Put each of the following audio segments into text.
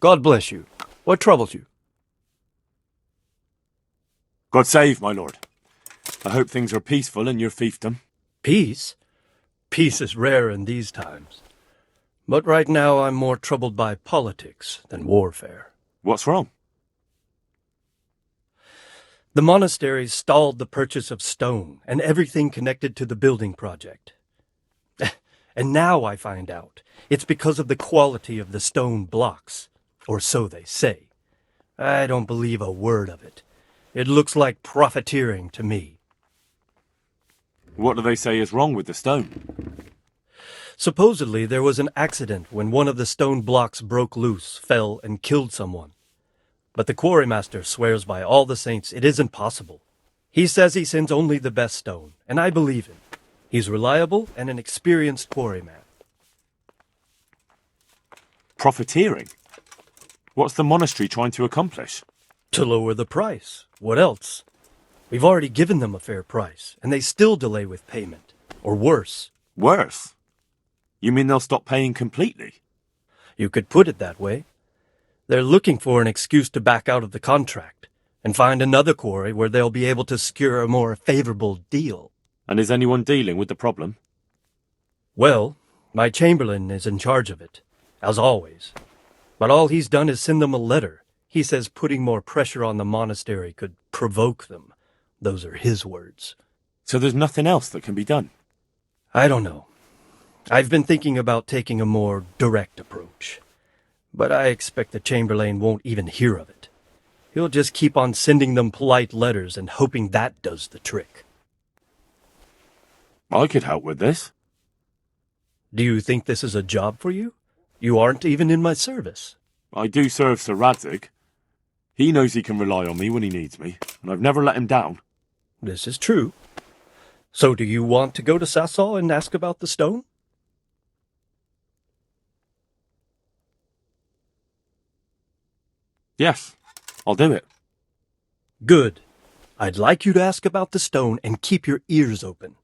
God bless you. What troubles you? God save, my lord. I hope things are peaceful in your fiefdom. Peace? Peace is rare in these times. But right now I'm more troubled by politics than warfare. What's wrong? The monasteries stalled the purchase of stone and everything connected to the building project. And now I find out it's because of the quality of the stone blocks, or so they say. I don't believe a word of it. It looks like profiteering to me. What do they say is wrong with the stone? Supposedly there was an accident when one of the stone blocks broke loose, fell, and killed someone. But the quarrymaster swears by all the saints it isn't possible. He says he sends only the best stone, and I believe him. He's reliable and an experienced quarryman. Profiteering? What's the monastery trying to accomplish? To lower the price. What else? We've already given them a fair price, and they still delay with payment. Or worse. Worse? You mean they'll stop paying completely? You could put it that way. They're looking for an excuse to back out of the contract and find another quarry where they'll be able to secure a more favorable deal. And is anyone dealing with the problem? Well, my chamberlain is in charge of it, as always. But all he's done is send them a letter. He says putting more pressure on the monastery could provoke them. Those are his words. So there's nothing else that can be done? I don't know. I've been thinking about taking a more direct approach. But I expect the chamberlain won't even hear of it. He'll just keep on sending them polite letters and hoping that does the trick. I could help with this. Do you think this is a job for you? You aren't even in my service. I do serve Sir Radzig. He knows he can rely on me when he needs me, and I've never let him down. This is true. So do you want to go to Sasau and ask about the stone? Yes, I'll do it. Good. I'd like you to ask about the stone and keep your ears open.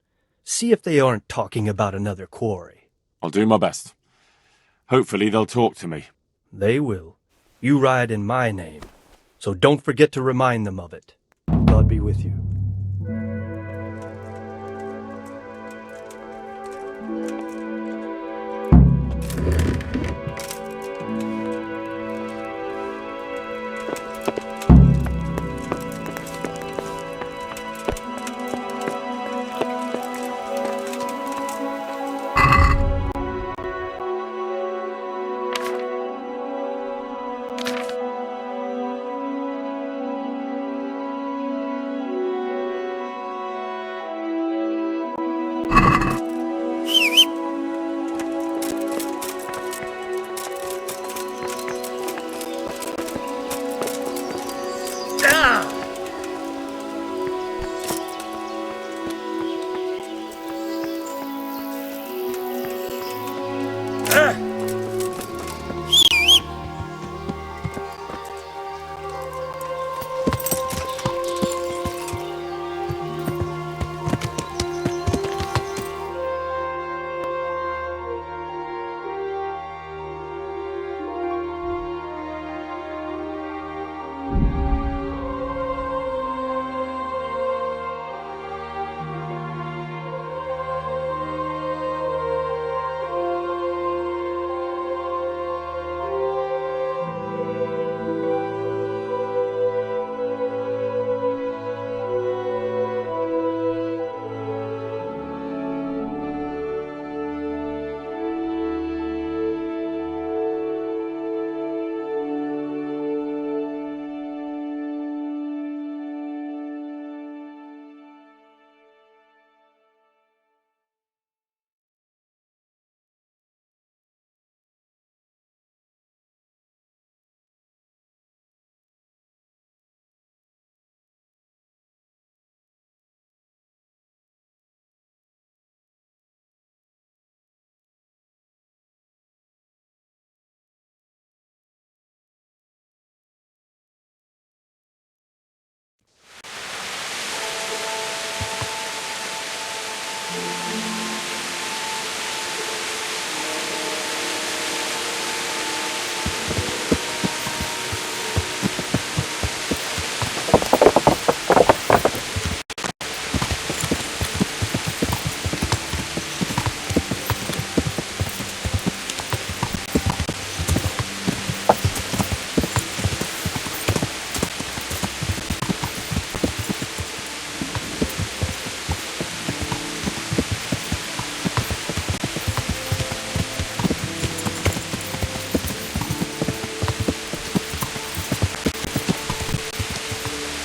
See if they aren't talking about another quarry. I'll do my best. Hopefully they'll talk to me. They will. You ride in my name, so don't forget to remind them of it. God be with you.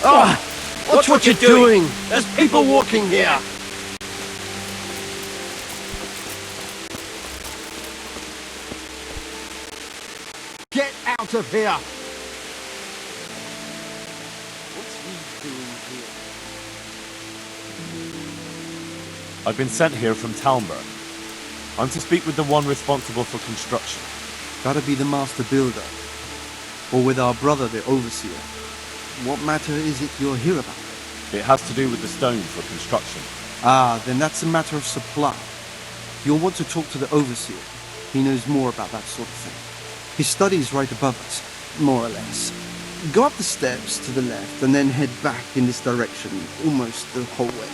Watch what you're doing! There's people walking here! Get out of here! What's he doing here? I've been sent here from Talmberg. I'm to speak with the one responsible for construction. Gotta be the master builder. Or with our brother, the overseer. What matter is it you're here about? It has to do with the stone for construction. Ah, then that's a matter of supply. You'll want to talk to the overseer. He knows more about that sort of thing. His study is right above us, more or less. Go up the steps to the left and then head back in this direction, almost the whole way.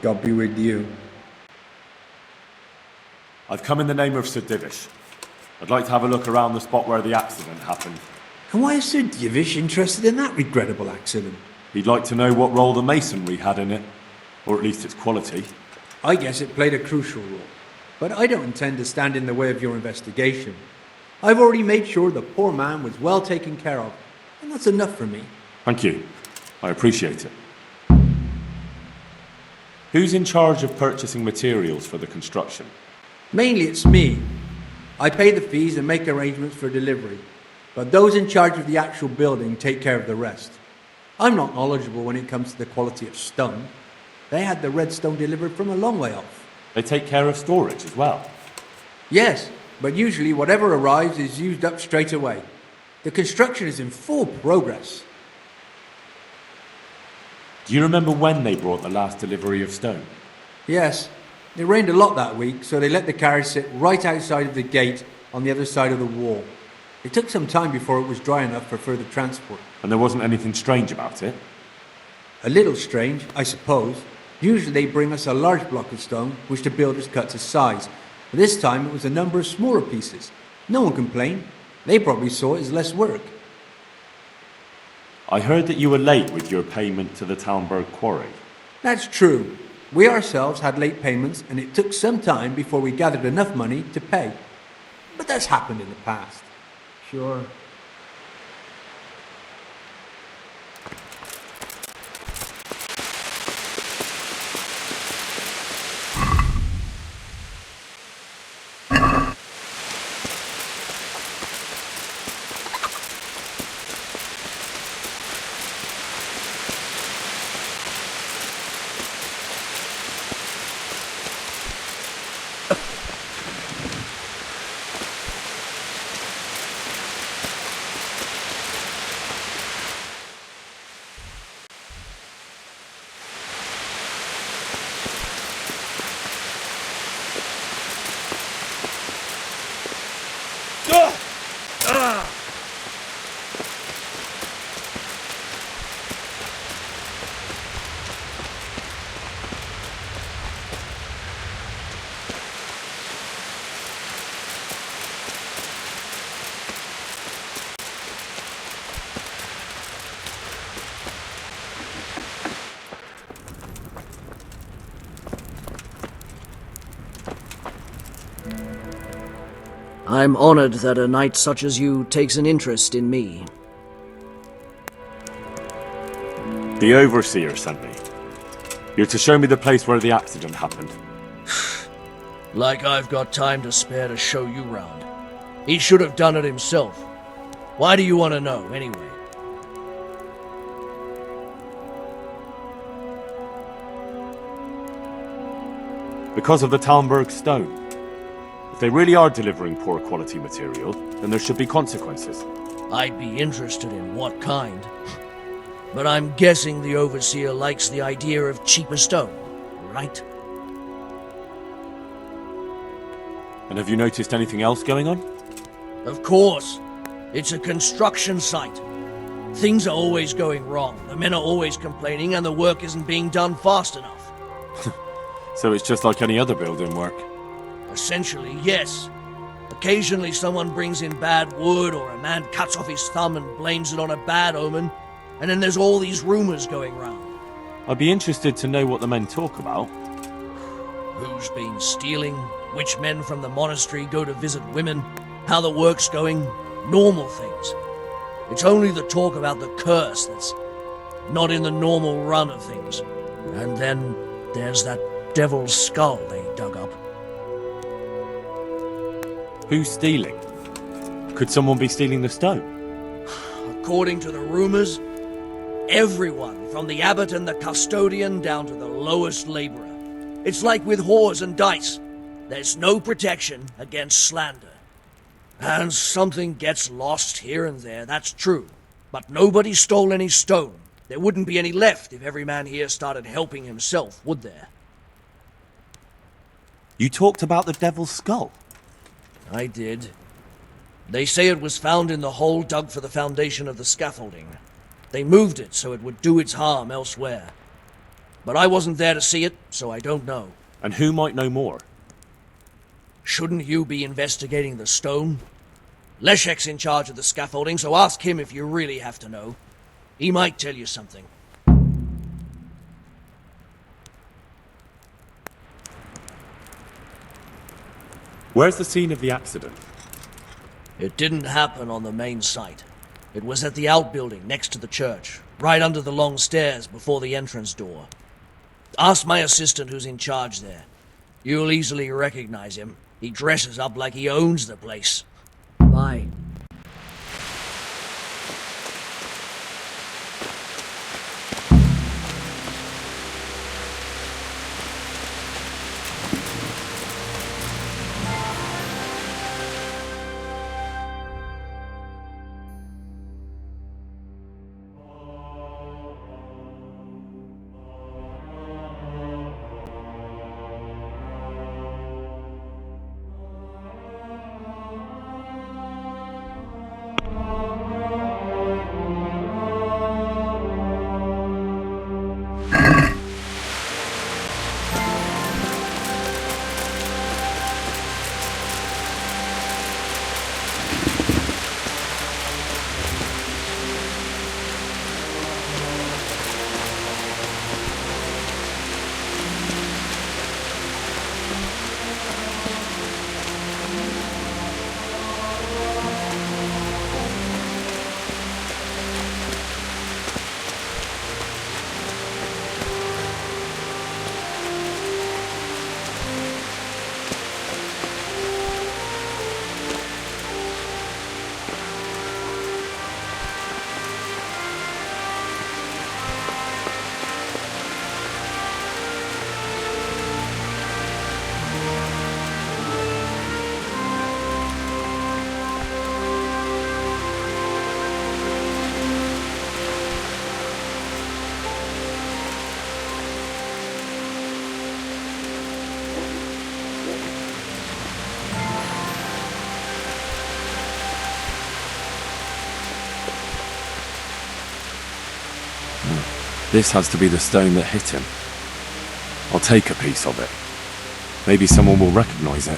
God be with you. I've come in the name of Sir Divish. I'd like to have a look around the spot where the accident happened. And why is Sir Divish interested in that regrettable accident? He'd like to know what role the masonry had in it, or at least its quality. I guess it played a crucial role. But I don't intend to stand in the way of your investigation. I've already made sure the poor man was well taken care of, and that's enough for me. Thank you. I appreciate it. Who's in charge of purchasing materials for the construction? Mainly it's me. I pay the fees and make arrangements for delivery, but those in charge of the actual building take care of the rest. I'm not knowledgeable when it comes to the quality of stone. They had the red stone delivered from a long way off. They take care of storage as well. Yes, but usually whatever arrives is used up straight away. The construction is in full progress. Do you remember when they brought the last delivery of stone? Yes, it rained a lot that week, so they let the carriage sit right outside of the gate on the other side of the wall. It took some time before it was dry enough for further transport. And there wasn't anything strange about it? A little strange, I suppose. Usually they bring us a large block of stone, which the builders cut to size. But this time it was a number of smaller pieces. No one complained. They probably saw it as less work. I heard that you were late with your payment to the Talmberg quarry. That's true. We ourselves had late payments, and it took some time before we gathered enough money to pay. But that's happened in the past. Sure. I'm honored that a knight such as you takes an interest in me. The overseer sent me. You're to show me the place where the accident happened. Like I've got time to spare to show you round. He should have done it himself. Why do you want to know, anyway? Because of the Talmberg stone. If they really are delivering poor quality material, then there should be consequences. I'd be interested in what kind. But I'm guessing the overseer likes the idea of cheaper stone, right? And have you noticed anything else going on? Of course. It's a construction site. Things are always going wrong. The men are always complaining and the work isn't being done fast enough. So it's just like any other building work. Essentially, yes. Occasionally someone brings in bad wood, or a man cuts off his thumb and blames it on a bad omen, and then there's all these rumors going round. I'd be interested to know what the men talk about. Who's been stealing, which men from the monastery go to visit women, how the work's going, normal things. It's only the talk about the curse that's not in the normal run of things. And then there's that devil's skull they dug up. Who's stealing? Could someone be stealing the stone? According to the rumors, everyone from the abbot and the custodian down to the lowest laborer. It's like with whores and dice. There's no protection against slander. And something gets lost here and there, that's true. But nobody stole any stone. There wouldn't be any left if every man here started helping himself, would there? You talked about the devil's skull. I did. They say it was found in the hole dug for the foundation of the scaffolding. They moved it so it would do its harm elsewhere. But I wasn't there to see it, so I don't know. And who might know more? Shouldn't you be investigating the stone? Leszek's in charge of the scaffolding, so ask him if you really have to know. He might tell you something. Where's the scene of the accident? It didn't happen on the main site. It was at the outbuilding next to the church, right under the long stairs before the entrance door. Ask my assistant who's in charge there. You'll easily recognize him. He dresses up like he owns the place. Bye. This has to be the stone that hit him. I'll take a piece of it. Maybe someone will recognize it.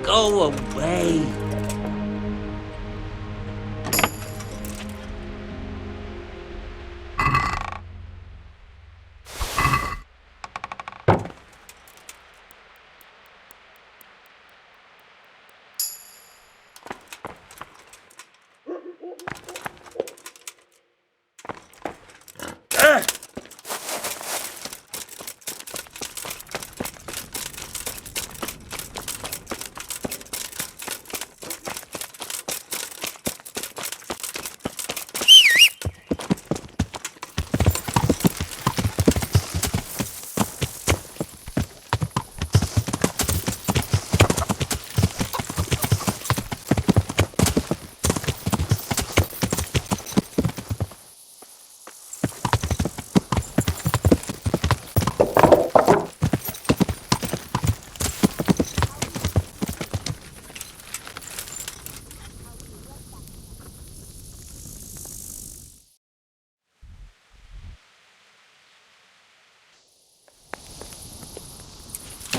Go away.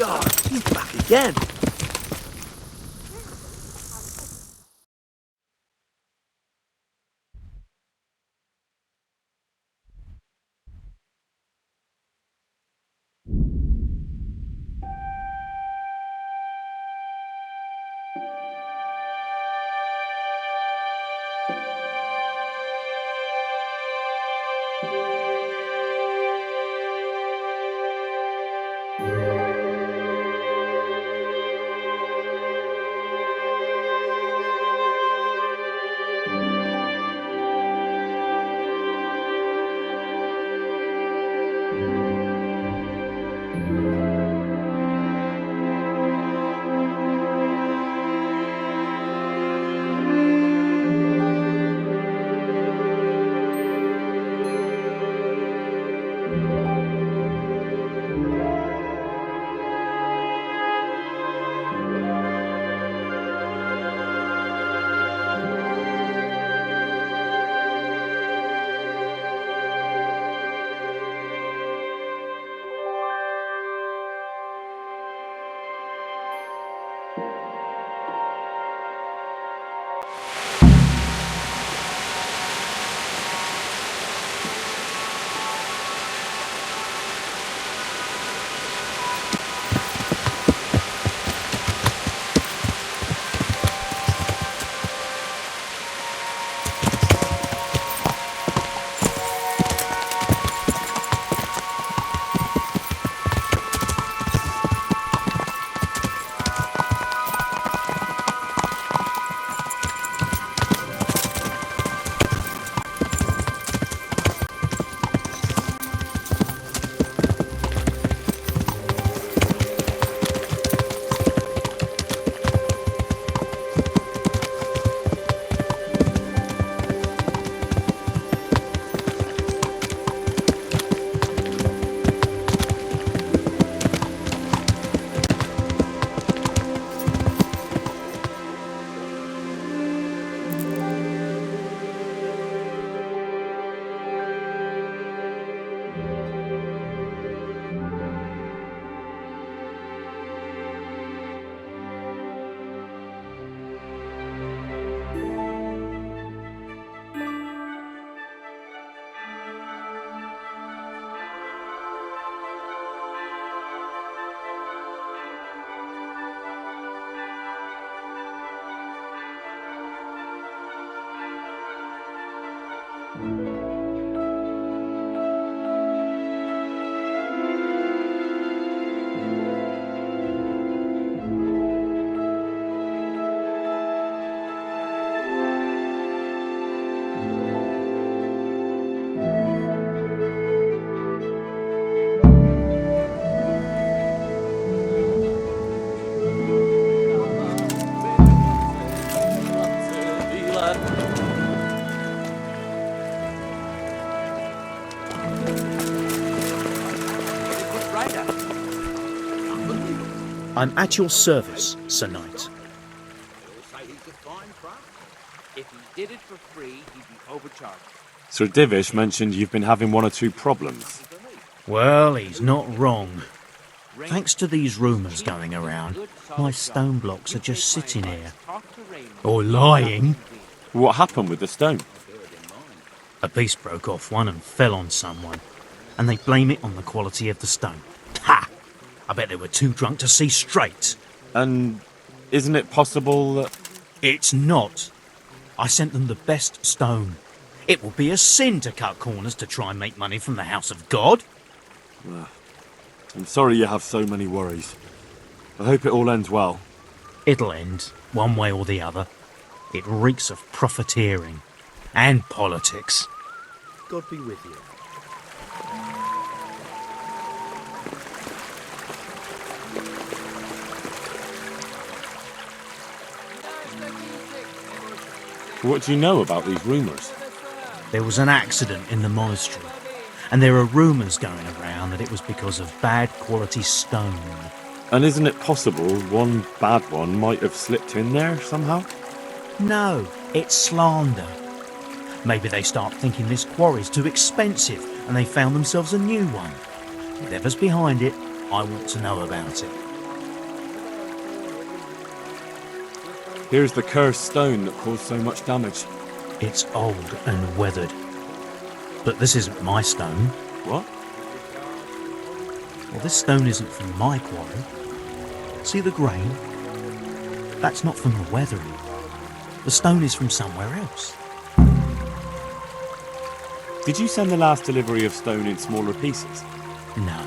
God, he's back again. I'm at your service, Sir Knight. Say he's a fine craft. If he did it for free, he'd be overcharged. Sir Divish mentioned you've been having one or two problems. Well, he's not wrong. Thanks to these rumours going around, my stone blocks are just sitting here. Or lying. What happened with the stone? A piece broke off one and fell on someone, and they blame it on the quality of the stone. Ha! I bet they were too drunk to see straight. And isn't it possible that... It's not. I sent them the best stone. It will be a sin to cut corners to try and make money from the house of God. I'm sorry you have so many worries. I hope it all ends well. It'll end, one way or the other. It reeks of profiteering and politics. God be with you. What do you know about these rumours? There was an accident in the monastery, and there are rumours going around that it was because of bad quality stone. And isn't it possible one bad one might have slipped in there somehow? No, it's slander. Maybe they start thinking this quarry's too expensive, and they found themselves a new one. Whatever's behind it, I want to know about it. Here's the cursed stone that caused so much damage. It's old and weathered. But this isn't my stone. What? Well, this stone isn't from my quarry. See the grain? That's not from the weathering. The stone is from somewhere else. Did you send the last delivery of stone in smaller pieces? No,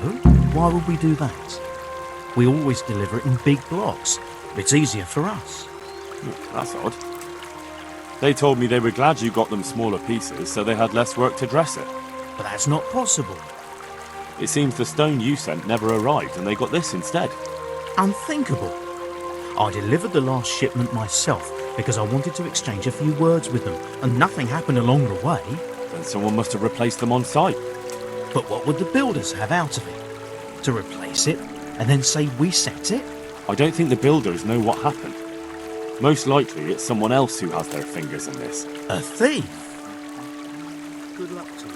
why would we do that? We always deliver it in big blocks. It's easier for us. That's odd. They told me they were glad you got them smaller pieces so they had less work to dress it. But that's not possible. It seems the stone you sent never arrived and they got this instead. Unthinkable. I delivered the last shipment myself because I wanted to exchange a few words with them, and nothing happened along the way. Then someone must have replaced them on site. But what would the builders have out of it? To replace it and then say we sent it? I don't think the builders know what happened. Most likely it's someone else who has their fingers in this. A thief? Good luck to you.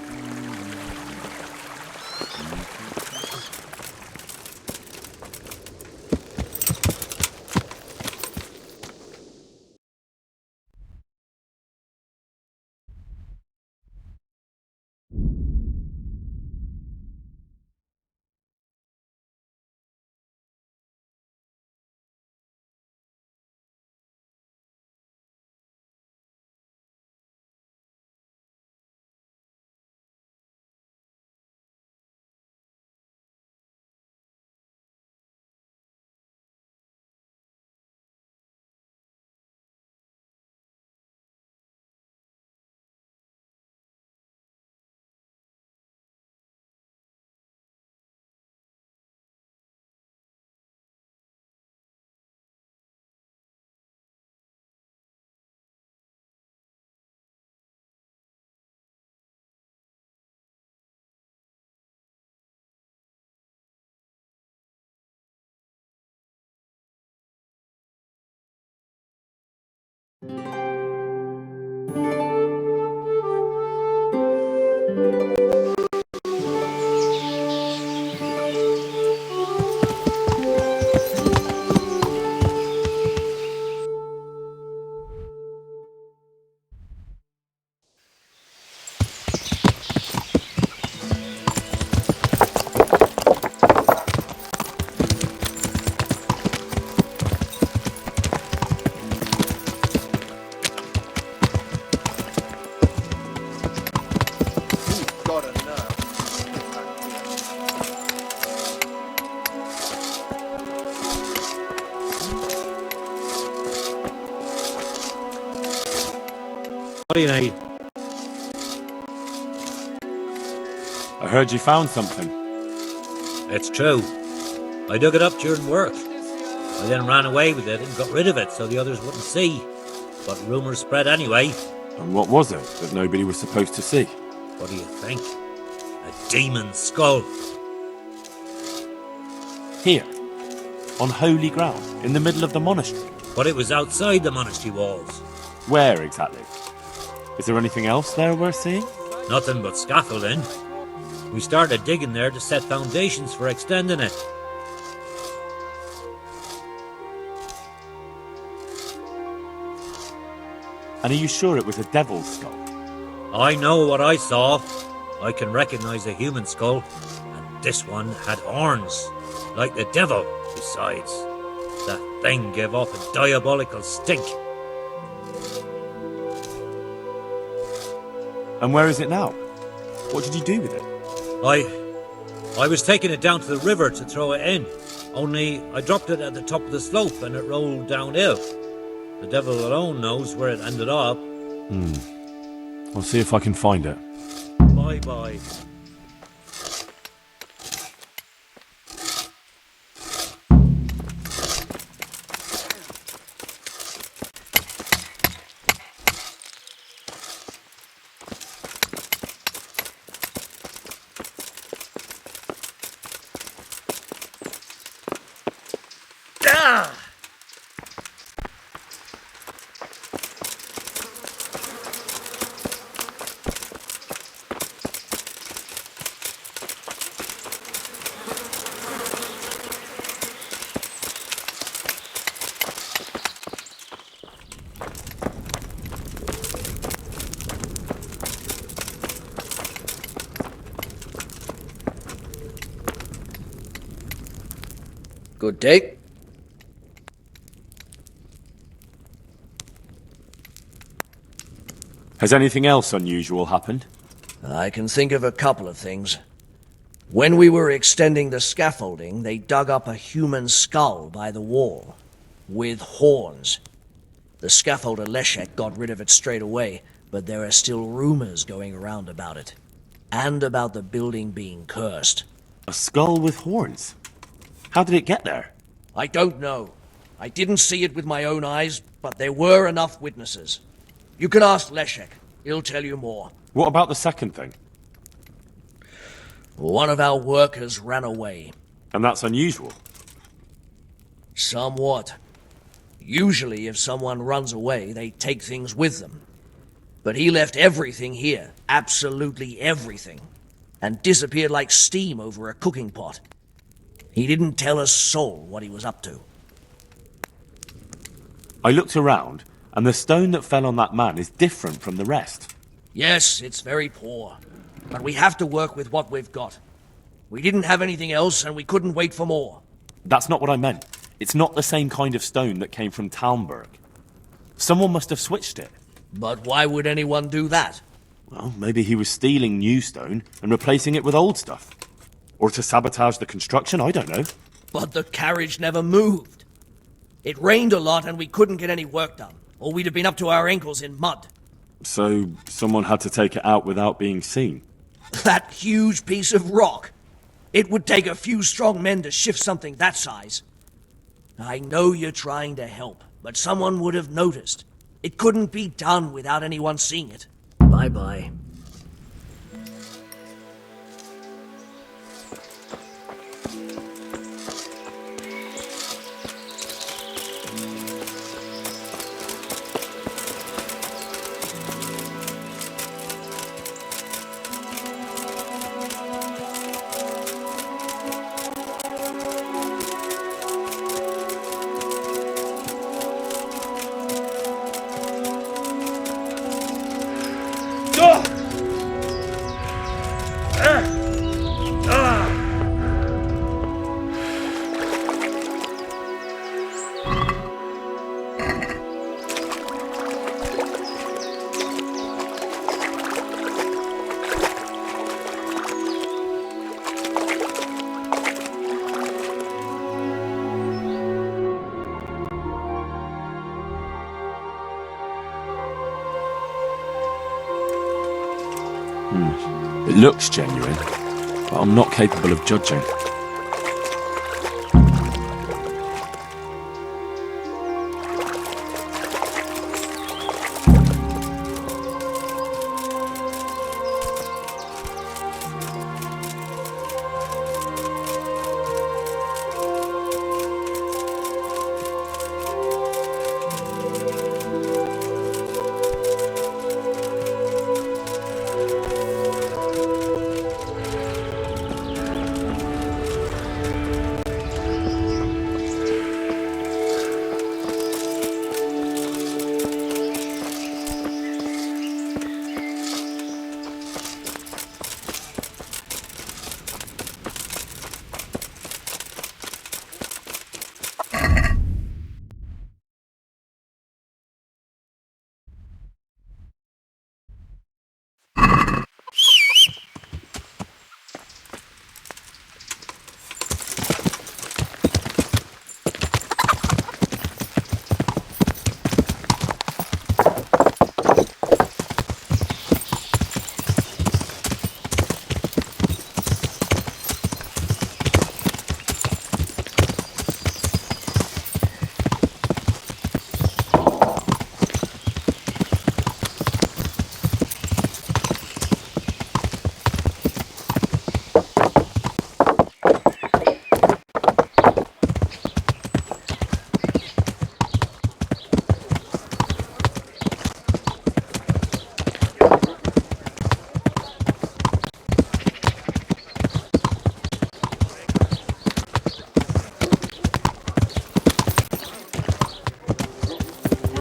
What do you need? I heard you found something. It's true. I dug it up during work. I then ran away with it and got rid of it so the others wouldn't see. But rumours spread anyway. And what was it that nobody was supposed to see? What do you think? A demon's skull. Here, on holy ground, in the middle of the monastery. But it was outside the monastery walls. Where exactly? Is there anything else there worth seeing? Nothing but scaffolding. We started digging there to set foundations for extending it. And are you sure it was a devil's skull? I know what I saw. I can recognize a human skull, and this one had horns, like the devil. Besides, that thing gave off a diabolical stink. And where is it now? What did you do with it? I was taking it down to the river to throw it in. Only I dropped it at the top of the slope and it rolled downhill. The devil alone knows where it ended up. I'll see if I can find it. Bye-bye. Good day. Has anything else unusual happened? I can think of a couple of things. When we were extending the scaffolding, they dug up a human skull by the wall, with horns. The scaffolder Leszek got rid of it straight away, but there are still rumors going around about it. And about the building being cursed. A skull with horns? How did it get there? I don't know. I didn't see it with my own eyes, but there were enough witnesses. You can ask Leszek. He'll tell you more. What about the second thing? One of our workers ran away. And that's unusual. Somewhat. Usually, if someone runs away, they take things with them. But he left everything here, absolutely everything, and disappeared like steam over a cooking pot. He didn't tell a soul what he was up to. I looked around, and the stone that fell on that man is different from the rest. Yes, it's very poor, but we have to work with what we've got. We didn't have anything else, and we couldn't wait for more. That's not what I meant. It's not the same kind of stone that came from Talmberg. Someone must have switched it. But why would anyone do that? Well, maybe he was stealing new stone and replacing it with old stuff. Or to sabotage the construction, I don't know. But the carriage never moved. It rained a lot and we couldn't get any work done, or we'd have been up to our ankles in mud. So someone had to take it out without being seen. That huge piece of rock. It would take a few strong men to shift something that size. I know you're trying to help, but someone would have noticed. It couldn't be done without anyone seeing it. Bye-bye. It looks genuine, but I'm not capable of judging.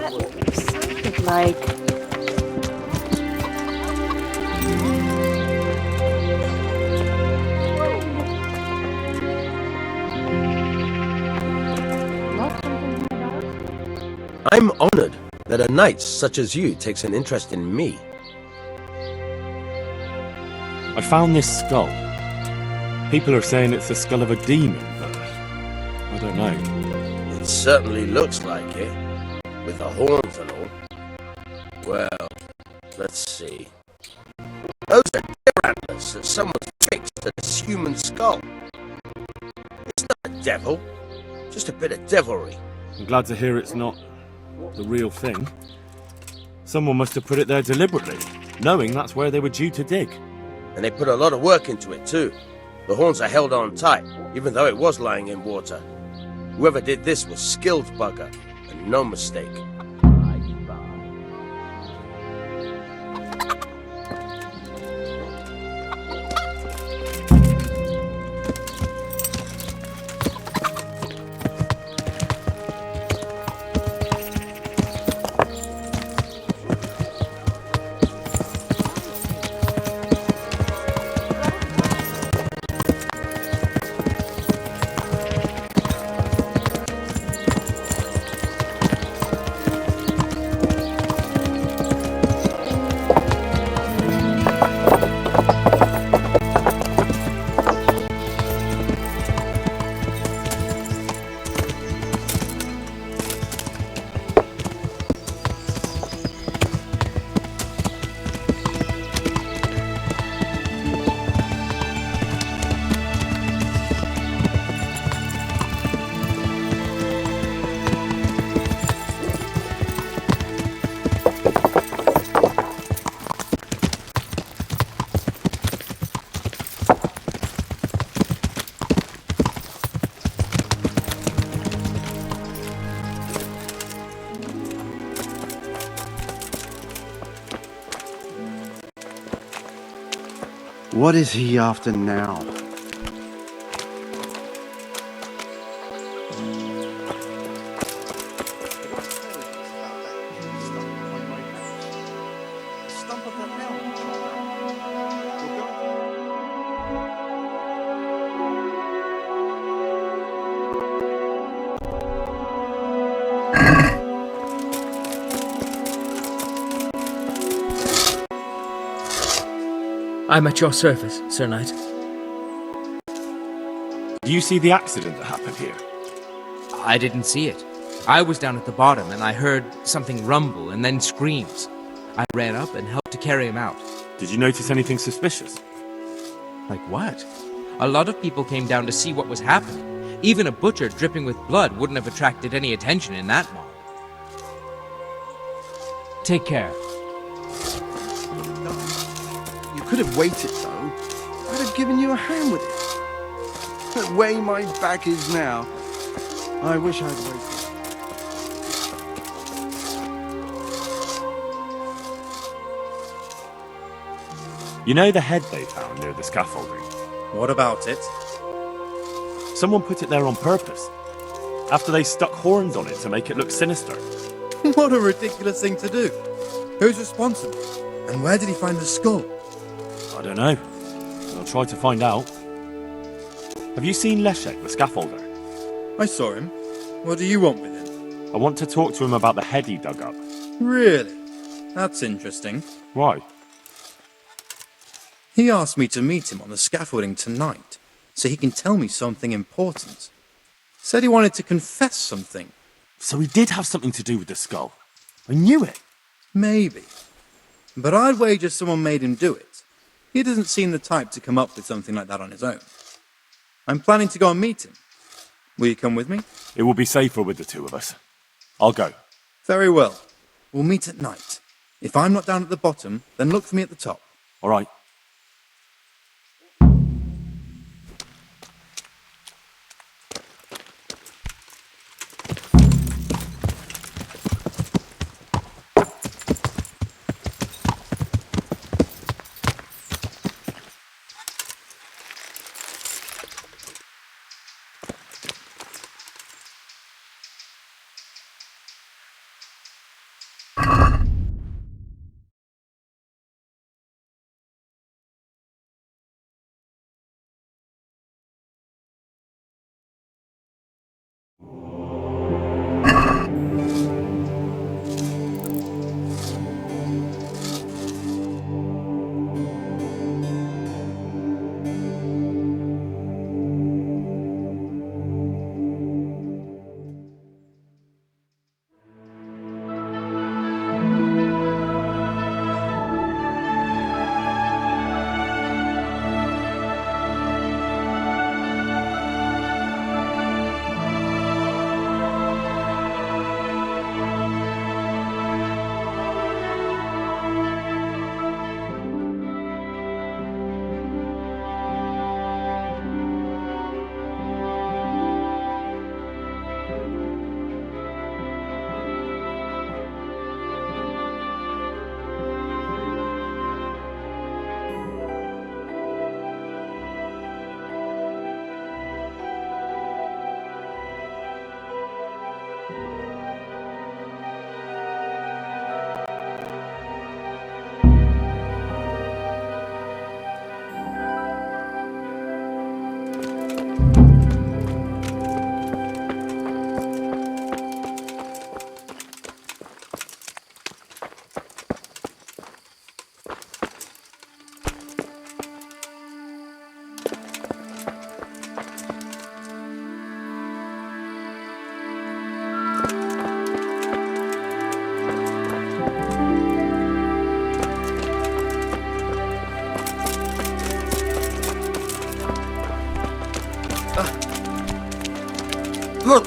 Sounded like... I'm honored that a knight such as you takes an interest in me. I found this skull. People are saying it's the skull of a demon, but I don't know. It certainly looks like it, with the horns and all. Well, let's see. Those are deer antlers that someone's fixed to this human skull. It's not a devil, just a bit of devilry. I'm glad to hear it's not the real thing. Someone must have put it there deliberately, knowing that's where they were due to dig. And they put a lot of work into it too. The horns are held on tight, even though it was lying in water. Whoever did this was skilled bugger, and no mistake. What is he after now? I'm at your service, Sir Knight. Do you see the accident that happened here? I didn't see it. I was down at the bottom and I heard something rumble and then screams. I ran up and helped to carry him out. Did you notice anything suspicious? Like what? A lot of people came down to see what was happening. Even a butcher dripping with blood wouldn't have attracted any attention in that mob. Take care. You could have waited, though. I'd have given you a hand with it. The way my back is now, I wish I'd waited. You know the head they found near the scaffolding? What about it? Someone put it there on purpose. After they stuck horns on it to make it look sinister. What a ridiculous thing to do. Who's responsible? And where did he find the skull? I don't know. I'll try to find out. Have you seen Leszek, the scaffolder? I saw him. What do you want with him? I want to talk to him about the head he dug up. Really? That's interesting. Why? He asked me to meet him on the scaffolding tonight, so he can tell me something important. Said he wanted to confess something. So he did have something to do with the skull. I knew it. Maybe. But I'd wager someone made him do it. He doesn't seem the type to come up with something like that on his own. I'm planning to go and meet him. Will you come with me? It will be safer with the two of us. I'll go. Very well. We'll meet at night. If I'm not down at the bottom, then look for me at the top. All right. Don't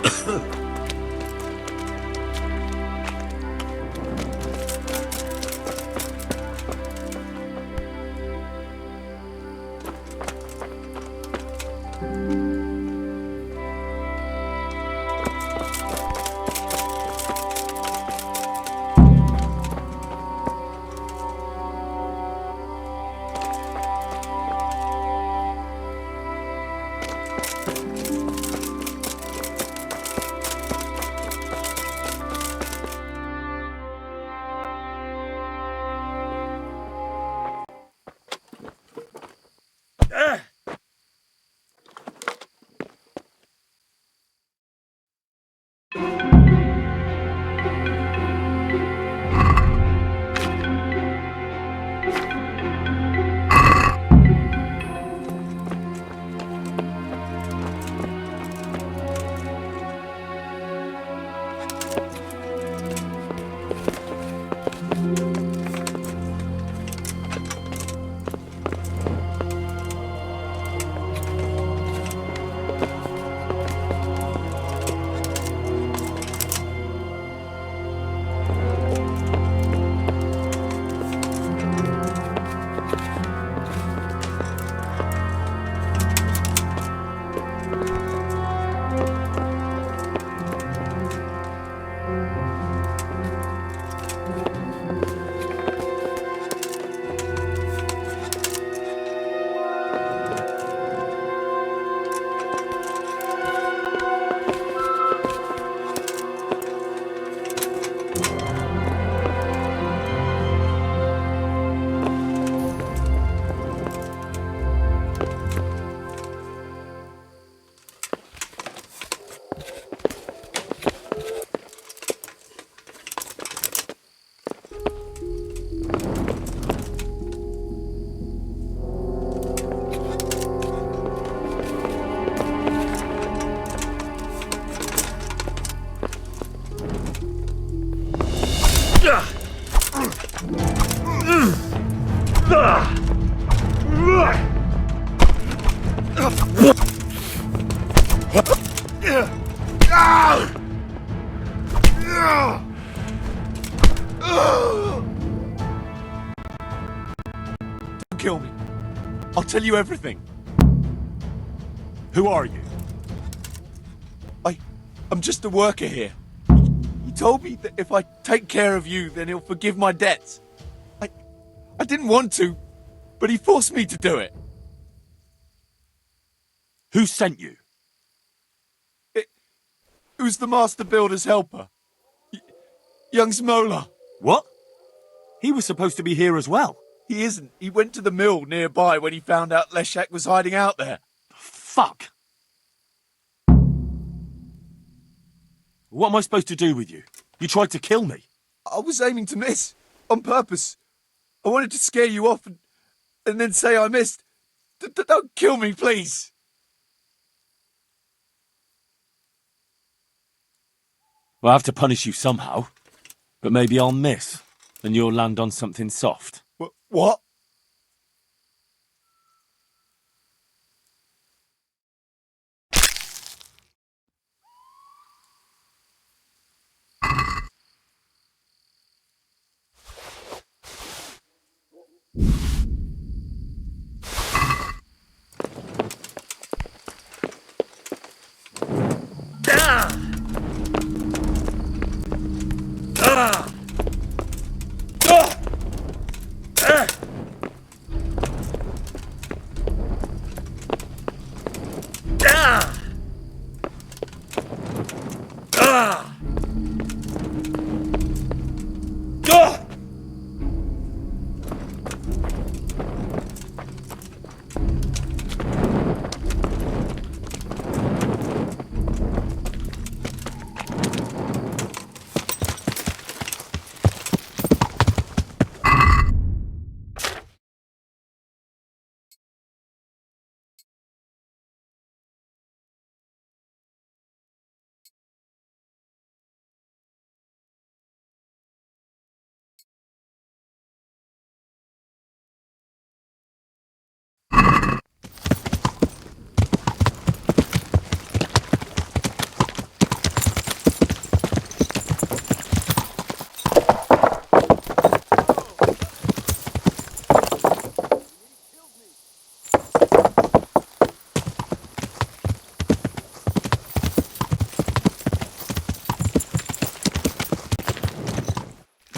kill me. I'll tell you everything. Who are you? I'm just a worker here. He told me that if I take care of you, then he'll forgive my debts. I didn't want to, but he forced me to do it. Who sent you? It was the master builder's helper. Young Smola. What? He was supposed to be here as well. He isn't. He went to the mill nearby when he found out Leshak was hiding out there. Fuck! What am I supposed to do with you? You tried to kill me. I was aiming to miss. On purpose. I wanted to scare you off and then say I missed. Don't kill me, please. Well, I have to punish you somehow. But maybe I'll miss, and you'll land on something soft. What?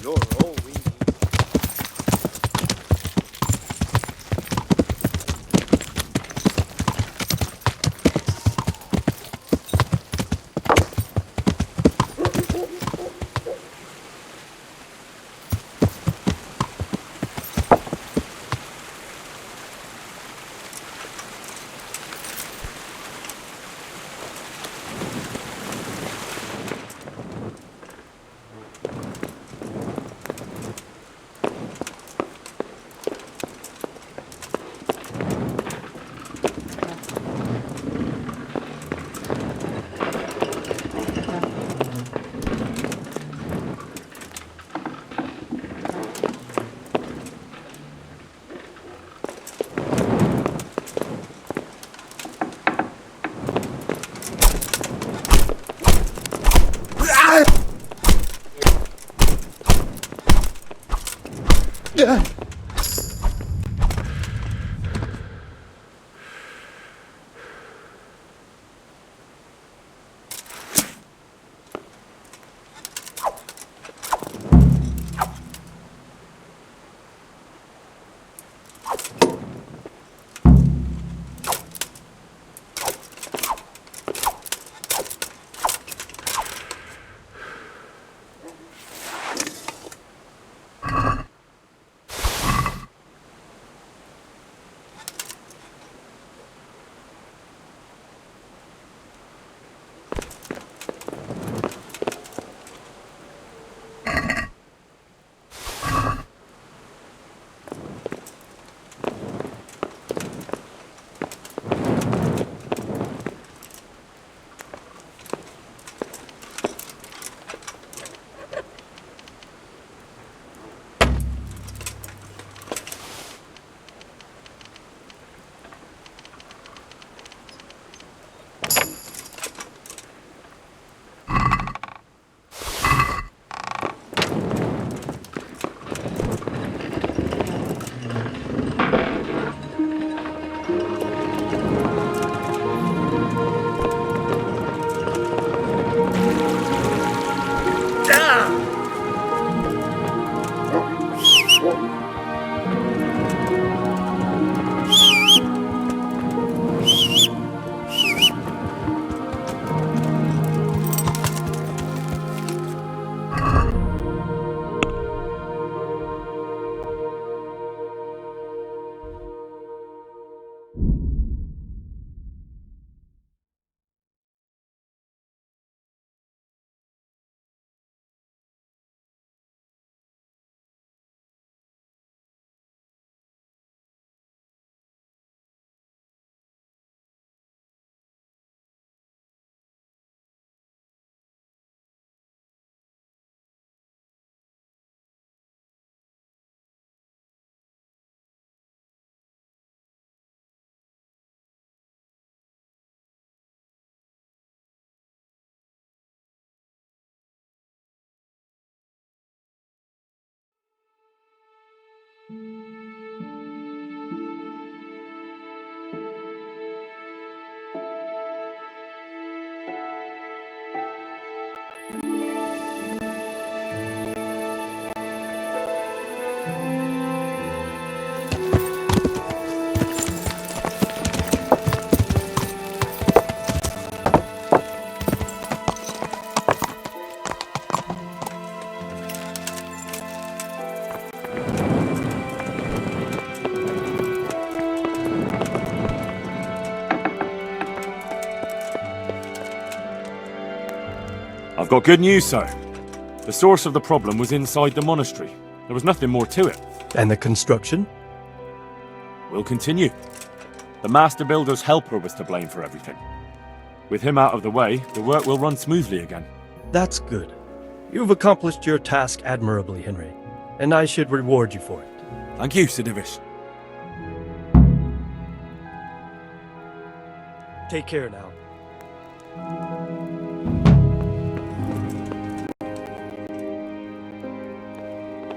You're all we need. I've got good news, sir. The source of the problem was inside the monastery. There was nothing more to it. And the construction? We'll continue. The master builder's helper was to blame for everything. With him out of the way, the work will run smoothly again. That's good. You've accomplished your task admirably, Henry, and I should reward you for it. Thank you, Sir Divish. Take care now.